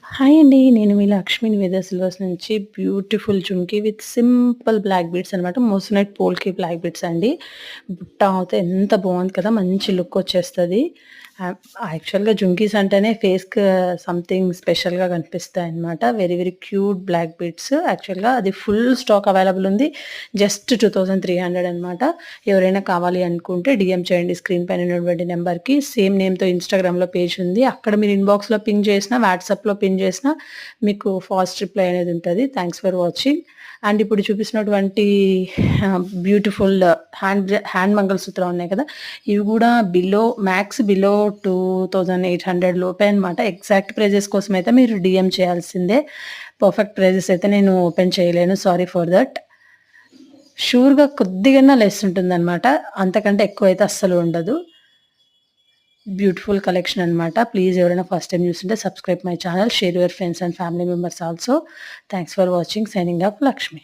Hi అండి. నేను మీ లక్ష్మిని వేద సిల్వర్స్ నుంచి beautiful jhumki with simple black beads అనమాట. మోసనైట్ పోల్‌కి బ్లాక్ బీడ్స్ అండి. బుట్ట అయితే ఎంత బావుంది కదా! మంచి లుక్ వచ్చేస్తది. ఆహ్, యాక్చువల్‌గా జుంకీస్ అంటేనే ఫేస్‌కి సంథింగ్ స్పెషల్‌గా కనిపిస్తాయన్నమాట. Very very cute black beads. యాక్చువల్‌గా అది ఫుల్ స్టాక్ అవైలబుల్ ఉంది. జస్ట్ 2300 అనమాట. ఎవరైనా కావాలి అనుకుంటే డీఎం చేయండి స్క్రీన్ పైన ఉన్నటువంటి నంబర్‌కి. సేమ్ నేమ్‌తో ఇన్‌స్టాగ్రామ్‌లో పేజ్ ఉంది. అక్కడ మీరు ఇన్‌బాక్స్‌లో పింగ్ చేసినా, వాట్సాప్‌లో పింగ్ చేసినా మీకు ఫాస్ట్ రిప్లై అనేది ఉంటది. Thanks for watching. అండ్ ఇప్పుడు చూపిస్తున్నటువంటి బ్యూటిఫుల్ హ్యాండ్ మంగళసూత్రాలు ఉన్నాయి కదా! ఇవి గూడా బిలో 2800 లోపే అనమాట. ఎగ్జాక్ట్ ప్రైజెస్ కోసమైతే మీరు డీఎం చేయాల్సిందే. పర్ఫెక్ట్ ప్రైజెస్ అయితే నేను ఓపెన్ చేయలేను. Sorry for that. షూర్‌గా కొద్దిగన్నా లెస్ ఉంటుందనమాట. అంతకంటే ఎక్కువైతే అస్సలు ఉండదు. బ్యూటిఫుల్ కలెక్షన్ అనమాట. ప్లీజ్ ఎవరైనా ఫస్ట్ టైమ్ చూస్తుంటే subscribe my channel. Share your friends and family members also. Thanks for watching. Signing off Lakshmi.